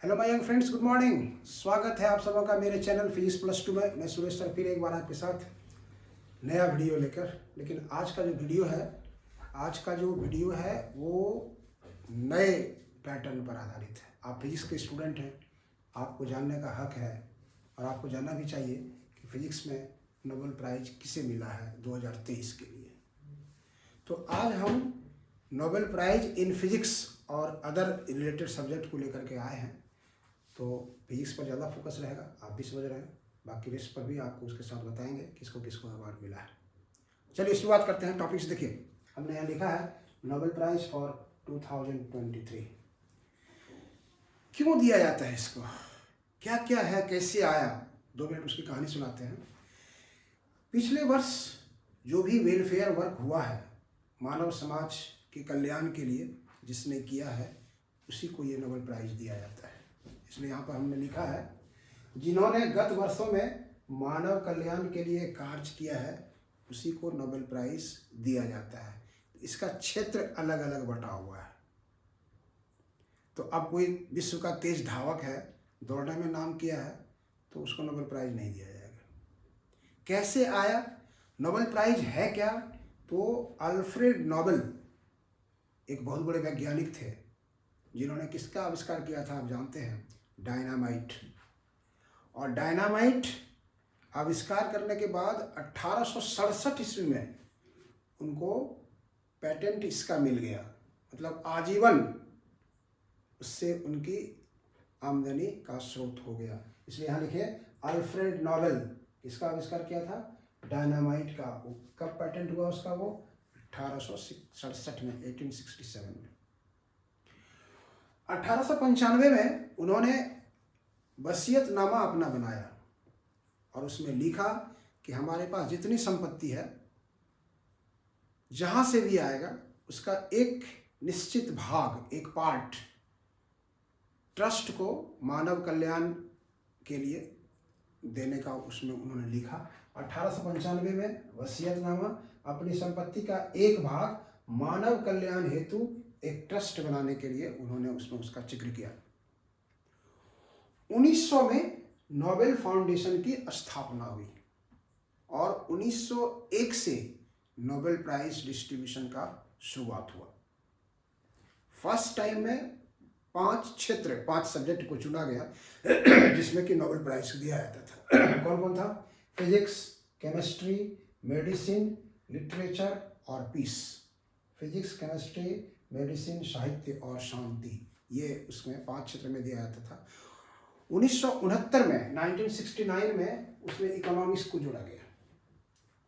Hello my young friends, good morning. स्वागत है आप सबों का मेरे चैनल फिजिक्स प्लस 2 में। मैं सुरेश सर फिर एक बार आपके साथ नया वीडियो लेकर। लेकिन आज का जो वीडियो है वो नए पैटर्न पर आधारित है। आप फिजिक्स के स्टूडेंट हैं, आपको जानने का हक है और आपको जानना भी चाहिए कि फिजिक्स में नोबेल प्राइज किसे मिला है 2023 के लिए। तो आज हम नोबेल प्राइज इन फिजिक्स और अदर रिलेटेड सब्जेक्ट को लेकर के आए हैं। तो फिजिक्स पर ज़्यादा फोकस रहेगा, आप भी समझ रहे हैं। बाकी रेस्ट पर भी आपको उसके साथ बताएंगे किसको किसको अवार्ड मिला है। चलिए शुरुआत करते हैं। टॉपिक्स देखिए, हमने यहाँ लिखा है नोबेल प्राइज फॉर 2023। क्यों दिया जाता है इसको, क्या क्या है, कैसे आया, 2 मिनट उसकी कहानी सुनाते हैं। पिछले वर्ष जो भी वेलफेयर वर्क हुआ है मानव समाज के कल्याण के लिए जिसने किया है, उसी को ये नोबेल प्राइज दिया जाता है। इसलिए यहाँ पर हमने लिखा है जिन्होंने गत वर्षों में मानव कल्याण के लिए कार्य किया है उसी को नोबेल प्राइज दिया जाता है। इसका क्षेत्र अलग अलग बटा हुआ है। तो अब कोई विश्व का तेज धावक है, दौड़ने में नाम किया है, तो उसको नोबेल प्राइज नहीं दिया जाएगा। कैसे आया, नोबेल प्राइज है क्या? तो अल्फ्रेड नोबेल एक बहुत बड़े वैज्ञानिक थे जिन्होंने किसका आविष्कार किया था आप जानते हैं, डायनामाइट। और डायनामाइट आविष्कार करने के बाद 1867 ईस्वी में उनको पेटेंट इसका मिल गया, मतलब आजीवन उससे उनकी आमदनी का स्रोत हो गया। इसलिए यहाँ लिखिए अल्फ्रेड नोबेल इसका आविष्कार किया था, डायनामाइट का। कब पेटेंट हुआ उसका? वो 1867 में, 1867 में। 1895 में उन्होंने वसीयतनामा अपना बनाया और उसमें लिखा कि हमारे पास जितनी संपत्ति है, जहां से भी आएगा उसका एक निश्चित भाग, एक पार्ट ट्रस्ट को मानव कल्याण के लिए देने का उसमें उन्होंने लिखा। 1895 में वसीयतनामा, अपनी संपत्ति का एक भाग मानव कल्याण हेतु एक ट्रस्ट बनाने के लिए उन्होंने उसमें उसका जिक्र किया। 1900 में नोबेल फाउंडेशन की स्थापना हुई और 1901 से नोबेल प्राइज डिस्ट्रीब्यूशन का शुरुआत हुआ। फर्स्ट टाइम में 5 सब्जेक्ट को चुना गया जिसमें कि नोबेल प्राइज दिया जाता था। कौन कौन था? फिजिक्स, केमिस्ट्री, मेडिसिन, लिटरेचर और पीस। फिजिक्स, केमिस्ट्री, मेडिसिन, साहित्य और शांति, ये उसमें 5 क्षेत्र में दिया जाता था। 1969 में 1969 में उसमें इकोनॉमिक्स को जोड़ा गया।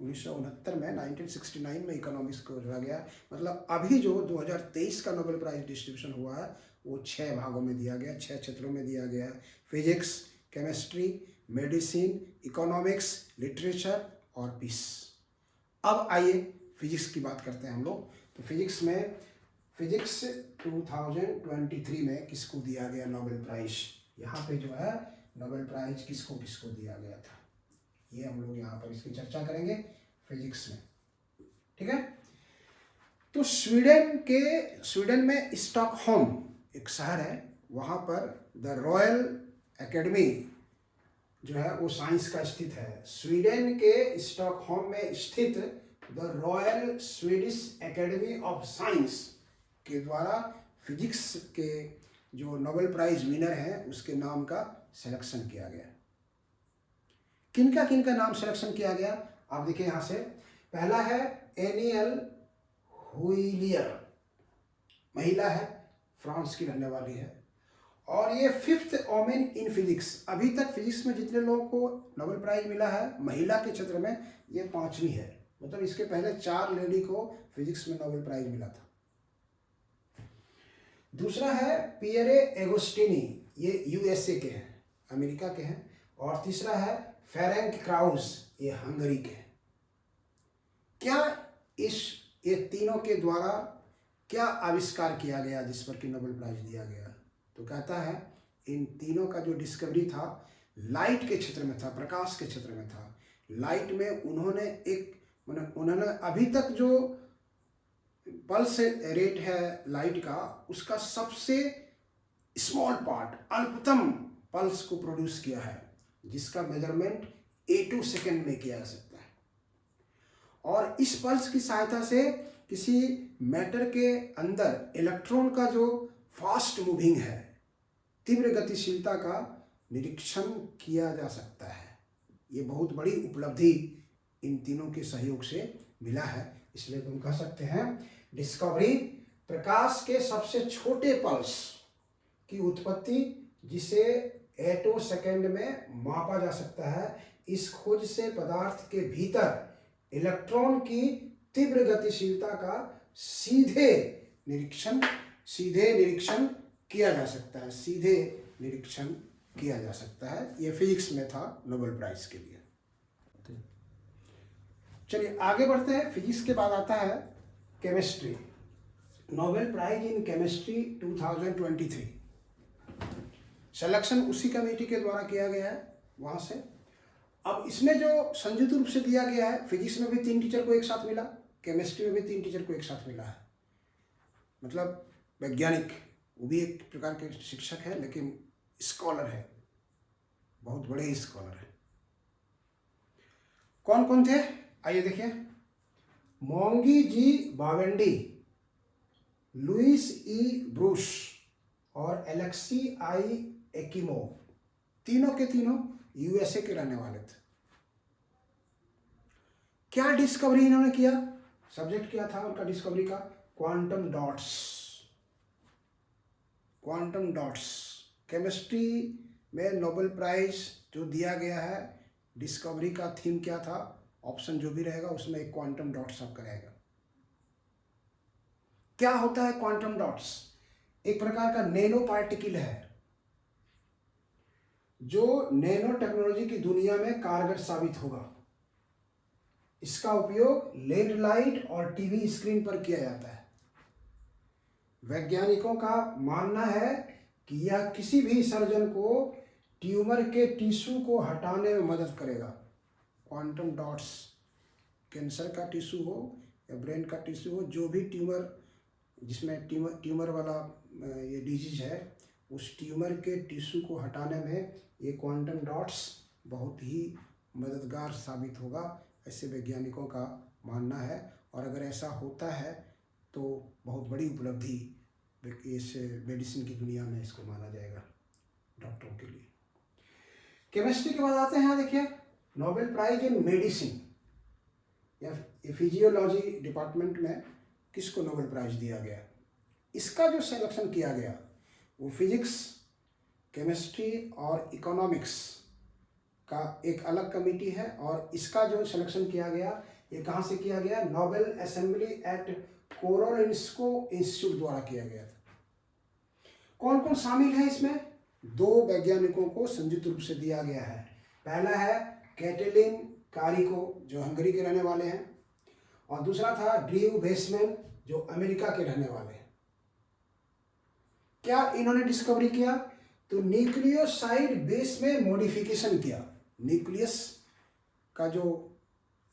1969 में इकोनॉमिक्स को जोड़ा गया। मतलब अभी जो 2023 का नोबेल प्राइज डिस्ट्रीब्यूशन हुआ है वो 6 भागों में दिया गया, 6 क्षेत्रों में दिया गया। Physics, chemistry, medicine, economics, literature और पीस। अब आइए फिजिक्स की बात करते हैं हम लोग। तो फिजिक्स 2023 में किसको दिया गया नोबेल प्राइज? यहाँ पे जो है नोबेल प्राइज किसको किसको दिया गया था, ये हम लोग यहाँ पर इसकी चर्चा करेंगे फिजिक्स में, ठीक है। तो स्वीडन में स्टॉकहोम एक शहर है, वहाँ पर द रॉयल एकेडमी जो है वो साइंस का स्थित है। स्वीडन के स्टॉकहोम में स्थित the royal Swedish academy of science के द्वारा फिजिक्स के जो नोबेल प्राइज विनर हैं उसके नाम का सिलेक्शन किया गया। किनका नाम सिलेक्शन किया गया आप देखिए यहाँ से। पहला है एनियल हुइलियर, महिला है, फ्रांस की रहने वाली है और ये 5th वोमेन इन फिजिक्स। अभी तक फिजिक्स में जितने लोगों को नोबेल प्राइज मिला है महिला के क्षेत्र में, ये 5वीं है। मतलब इसके पहले 4 लेडी को फिजिक्स में नोबेल प्राइज मिला था। दूसरा है पियरे एगोस्टिनी, ये यूएसए के हैं, अमेरिका के हैं। और तीसरा है फेरेंक क्राउज, ये हंगरी के हैं। ये तीनों के द्वारा क्या आविष्कार किया गया जिस पर कि नोबेल प्राइज दिया गया? तो कहता है इन तीनों का जो डिस्कवरी था लाइट के क्षेत्र में था, प्रकाश के क्षेत्र में था। लाइट में उन्होंने अभी तक जो पल्स रेट है लाइट का, उसका सबसे स्मॉल पार्ट, अल्पतम पल्स को प्रोड्यूस किया है, जिसका मेजरमेंट 8 सेकेंड में किया जा सकता है। और इस पल्स की सहायता से किसी मैटर के अंदर इलेक्ट्रॉन का जो फास्ट मूविंग है, तीव्र गतिशीलता का निरीक्षण किया जा सकता है। ये बहुत बड़ी उपलब्धि इन तीनों के सहयोग से मिला है। इसलिए तुम कह सकते हैं डिस्कवरी प्रकाश के सबसे छोटे पल्स की उत्पत्ति, जिसे 8 सेकेंड में मापा जा सकता है, इस खोज से पदार्थ के भीतर इलेक्ट्रॉन की तीव्र गतिशीलता का सीधे निरीक्षण किया जा सकता है, सीधे निरीक्षण किया जा सकता है। ये फिजिक्स में था नोबेल प्राइज के लिए। चलिए आगे बढ़ते हैं। फिजिक्स के बाद आता है chemistry. Nobel prize in chemistry 2023 selection उसी कमेटी के द्वारा किया गया है, वहाँ से। अब इसमें जो संयुक्त रूप से दिया गया है, फिजिक्स में भी 3 टीचर को एक साथ मिला, केमिस्ट्री में भी 3 टीचर को एक साथ मिला है। मतलब वैज्ञानिक, वो भी एक प्रकार के शिक्षक है, लेकिन स्कॉलर है, बहुत बड़े स्कॉलर है। कौन कौन थे आइए देखिए। मोंगी जी बावेंडी, लुइस ई ब्रूस और एलेक्सी आई एकिमो, तीनों के तीनों यूएसए के रहने वाले थे। क्या डिस्कवरी इन्होंने किया? सब्जेक्ट क्या था उनका डिस्कवरी का? Quantum dots. Quantum dots chemistry में नोबेल प्राइज जो दिया गया है, डिस्कवरी का थीम क्या था? ऑप्शन जो भी रहेगा उसमें एक क्वांटम डॉट्स आपका रहेगा। क्या होता है क्वांटम डॉट्स? एक प्रकार का नैनो पार्टिकल है जो नैनो टेक्नोलॉजी की दुनिया में कारगर साबित होगा। इसका उपयोग लेड लाइट और टीवी स्क्रीन पर किया जाता है। वैज्ञानिकों का मानना है कि यह किसी भी सर्जन को ट्यूमर के टिश्यू को हटाने में मदद करेगा। क्वांटम डॉट्स, कैंसर का टिश्यू हो या ब्रेन का टिश्यू हो, जो भी ट्यूमर, जिसमें ट्यूमर वाला ये डिजीज है, उस ट्यूमर के टिश्यू को हटाने में ये क्वांटम डॉट्स बहुत ही मददगार साबित होगा, ऐसे वैज्ञानिकों का मानना है। और अगर ऐसा होता है तो बहुत बड़ी उपलब्धि इस मेडिसिन की दुनिया में इसको माना जाएगा, डॉक्टरों के लिए। केमिस्ट्री के बाद आते हैं, देखिए नोबेल प्राइज इन मेडिसिन या फिजियोलॉजी डिपार्टमेंट में किसको नोबेल प्राइज दिया गया? इसका जो सिलेक्शन किया गया वो फिजिक्स, केमिस्ट्री और इकोनॉमिक्स का एक अलग कमेटी है। और इसका जो सिलेक्शन किया गया, ये कहाँ से किया गया? नोबेल असेंबली एट कोरोलिन्स्को इंस्टीट्यूट द्वारा किया गया था। कौन कौन शामिल है इसमें? 2 वैज्ञानिकों को संयुक्त रूप से दिया गया है। पहला है कैटेलिन कारिको, जो हंगरी के रहने वाले हैं, और दूसरा था ड्रीव वेसमैन, जो अमेरिका के रहने वाले हैं। क्या इन्होंने डिस्कवरी किया? तो न्यूक्लियोसाइड बेस में मॉडिफिकेशन किया। न्यूक्लियस का जो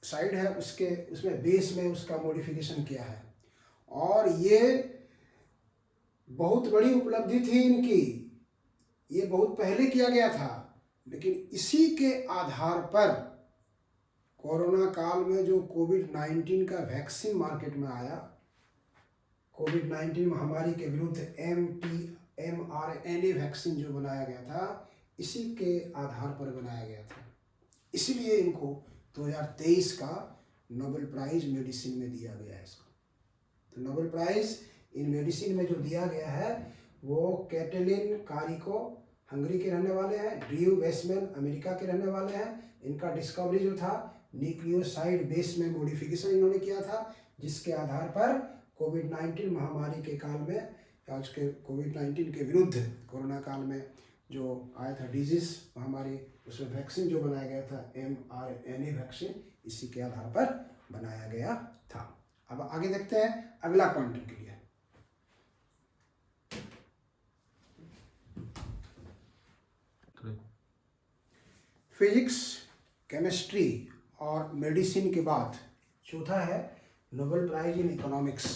साइड है उसमें बेस में उसका मॉडिफिकेशन किया है। और ये बहुत बड़ी उपलब्धि थी इनकी, ये बहुत पहले किया गया था, लेकिन इसी के आधार पर कोरोना काल में जो कोविड-19 का वैक्सीन मार्केट में आया, कोविड-19 महामारी के विरुद्ध mRNA वैक्सीन जो बनाया गया था, इसी के आधार पर बनाया गया था। इसलिए इनको 2023 का नोबेल प्राइज मेडिसिन में दिया गया है इसको। तो नोबेल प्राइज इन मेडिसिन में जो दिया गया है वो कैटेलिन कारिको हंगरी के रहने वाले हैं, ड्रीव वेसमैन अमेरिका के रहने वाले हैं। इनका डिस्कवरी जो था न्यूक्लियोसाइड बेस में मॉडिफिकेशन इन्होंने किया था, जिसके आधार पर कोविड-19 महामारी के काल में, आज के कोविड-19 के विरुद्ध कोरोना काल में जो आया था डिजीज महामारी, उसमें वैक्सीन जो बनाया गया था mRNA वैक्सीन, इसी के आधार पर बनाया गया था। अब आगे देखते हैं अगला क्वांटम के लिए। फिजिक्स, केमिस्ट्री और मेडिसिन के बाद चौथा है नोबेल प्राइज इन इकोनॉमिक्स।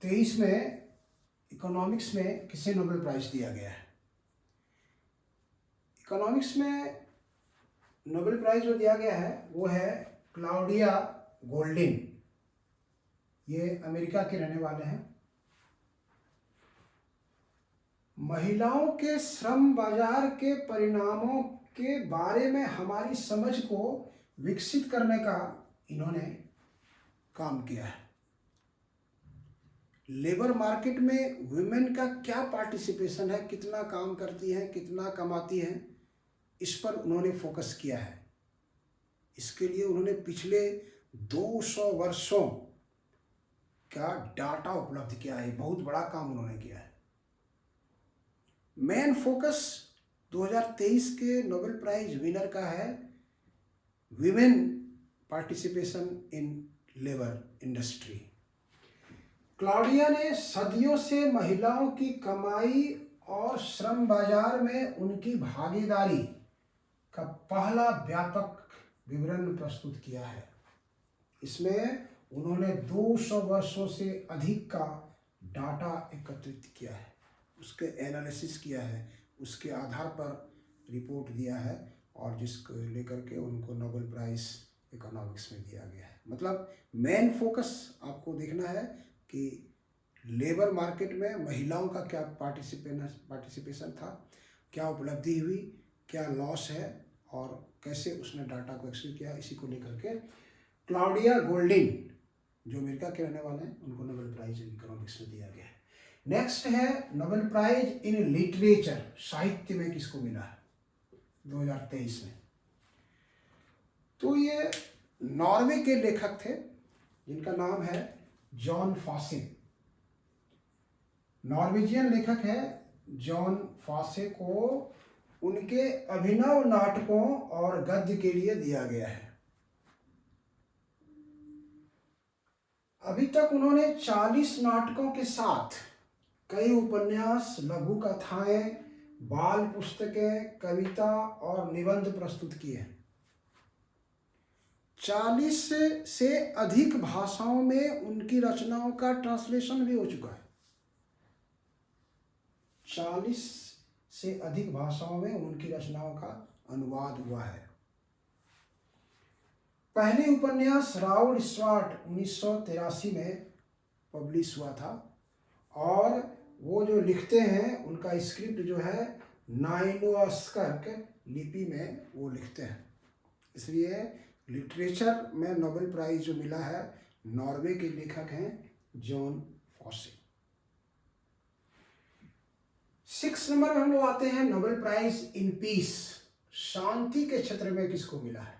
2023 में इकोनॉमिक्स में किसे नोबेल प्राइज दिया गया है? इकोनॉमिक्स में नोबेल प्राइज जो दिया गया है वो है क्लाउडिया गोल्डिन। ये अमेरिका के रहने वाले हैं। महिलाओं के श्रम बाजार के परिणामों के बारे में हमारी समझ को विकसित करने का इन्होंने काम किया है। लेबर मार्केट में वुमेन का क्या पार्टिसिपेशन है, कितना काम करती हैं, कितना कमाती हैं, इस पर उन्होंने फोकस किया है। इसके लिए उन्होंने पिछले 200 वर्षों का डाटा उपलब्ध किया है। बहुत बड़ा काम उन्होंने किया है। मेन फोकस 2023 के नोबेल प्राइज विनर का है women participation in labour industry. Claudia ने सदियों से महिलाओं की कमाई और श्रम बाजार में उनकी भागीदारी का पहला व्यापक विवरण प्रस्तुत किया है। इसमें उन्होंने 200 वर्षों से अधिक का डाटा एकत्रित किया है, उसके एनालिसिस किया है, उसके आधार पर रिपोर्ट दिया है और जिसको लेकर के उनको नोबेल प्राइज़ इकोनॉमिक्स में दिया गया है। मतलब मेन फोकस आपको देखना है कि लेबर मार्केट में महिलाओं का क्या पार्टिसिपेशन था, क्या उपलब्धि हुई, क्या लॉस है और कैसे उसने डाटा को एक्सप्लेन किया। इसी को लेकर के क्लाउडिया गोल्डिन जो अमेरिका के रहने वाले हैं उनको नोबेल प्राइज इकोनॉमिक्स में दिया गया है। नेक्स्ट है नोबेल प्राइज इन लिटरेचर, साहित्य में किसको मिला है 2023 में? तो ये नॉर्वे के लेखक थे जिनका नाम है जॉन फॉसे। नॉर्वेजियन लेखक है जॉन फॉसे को उनके अभिनव नाटकों और गद्य के लिए दिया गया है। अभी तक उन्होंने 40 नाटकों के साथ कई उपन्यास, लघु कथाएं, बाल पुस्तकें, कविता और निबंध प्रस्तुत किए हैं। 40 से अधिक भाषाओं में उनकी रचनाओं का ट्रांसलेशन भी हो चुका है। 40 से अधिक भाषाओं में उनकी रचनाओं का अनुवाद हुआ है। पहली उपन्यास राउड स्वार्ट 1983 में पब्लिश हुआ था और वो जो लिखते हैं उनका स्क्रिप्ट जो है नाइनोस्कर्क लिपि में वो लिखते हैं। इसलिए लिटरेचर में नोबेल प्राइज जो मिला है नॉर्वे के लेखक हैं जॉन फॉसे। 6 नंबर में हम लोग आते हैं नोबेल प्राइज इन पीस, शांति के क्षेत्र में किसको मिला है?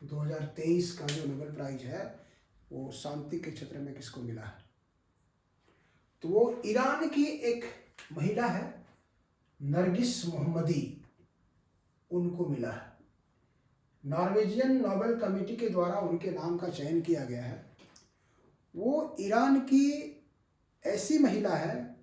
2023 का जो नोबेल प्राइज है वो शांति के क्षेत्र में किसको मिला है? तो वो ईरान की एक महिला है नरगिस मोहम्मदी, उनको मिला है। नॉर्वेजियन नोबेल कमेटी के द्वारा उनके नाम का चयन किया गया है। वो ईरान की ऐसी महिला है,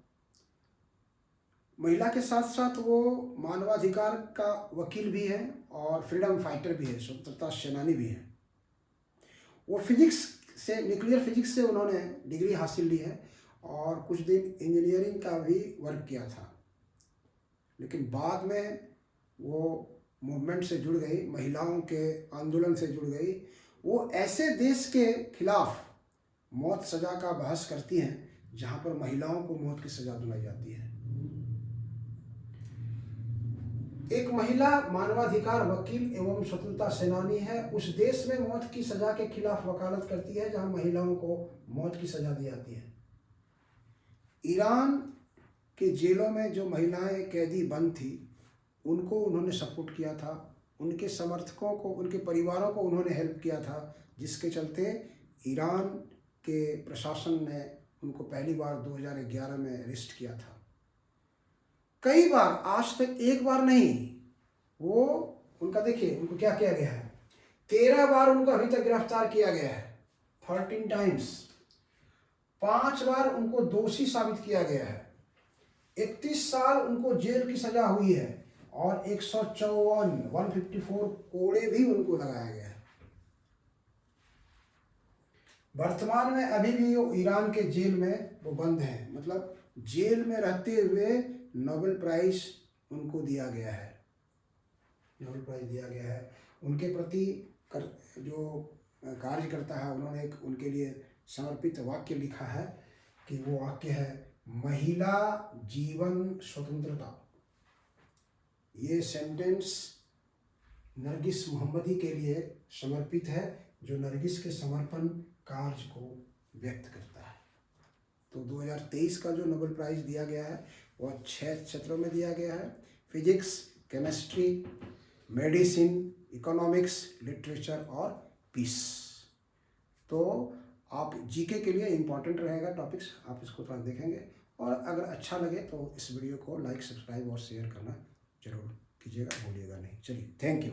महिला के साथ साथ वो मानवाधिकार का वकील भी है और फ्रीडम फाइटर भी है, स्वतंत्रता सेनानी भी है। वो फिजिक्स से, न्यूक्लियर फिजिक्स से उन्होंने डिग्री हासिल ली है और कुछ दिन इंजीनियरिंग का भी वर्क किया था, लेकिन बाद में वो मूवमेंट से जुड़ गई, महिलाओं के आंदोलन से जुड़ गई। वो ऐसे देश के खिलाफ मौत सज़ा का बहस करती हैं जहाँ पर महिलाओं को मौत की सज़ा दिलाई जाती है। एक महिला मानवाधिकार वकील एवं स्वतंत्रता सेनानी है, उस देश में मौत की सज़ा के खिलाफ वकालत करती है जहाँ महिलाओं को मौत की सज़ा दी जाती है। ईरान के जेलों में जो महिलाएं कैदी बंद थी उनको उन्होंने सपोर्ट किया था, उनके समर्थकों को, उनके परिवारों को उन्होंने हेल्प किया था, जिसके चलते ईरान के प्रशासन ने उनको पहली बार 2011 में अरेस्ट किया था। कई बार, आज तक एक बार नहीं, वो उनका देखिए उनको क्या किया गया है, 13 बार उनको अभी तक गिरफ्तार किया गया है, 13 टाइम्स। 5 बार उनको दोषी साबित किया गया है, 31 साल उनको जेल की सजा हुई है और 154 कोड़े भी उनको लगाया गया है। वर्तमान में अभी भी वो ईरान के जेल में वो बंद हैं, मतलब जेल में रहते हुए नोबेल प्राइज उनको दिया गया है, नोबेल प्राइज दिया गया है। उनके प्रति जो कार्यकर्ता है उन्होंने एक उनके लिए समर्पित वाक्य लिखा है कि वो वाक्य है, महिला जीवन स्वतंत्रता। ये सेंटेंस नरगिस मोहम्मदी के लिए समर्पित है, जो नरगिस के समर्पण कार्य को व्यक्त करता है। तो 2023 का जो नोबेल प्राइज़ दिया गया है वह 6 क्षेत्रों में दिया गया है, physics, chemistry, medicine, economics, literature और पीस। तो आप जीके के लिए इम्पॉर्टेंट रहेगा टॉपिक्स, आप इसको थोड़ा देखेंगे। और अगर अच्छा लगे तो इस वीडियो को लाइक, सब्सक्राइब और शेयर करना जरूर कीजिएगा, भूलिएगा नहीं। चलिए, थैंक यू।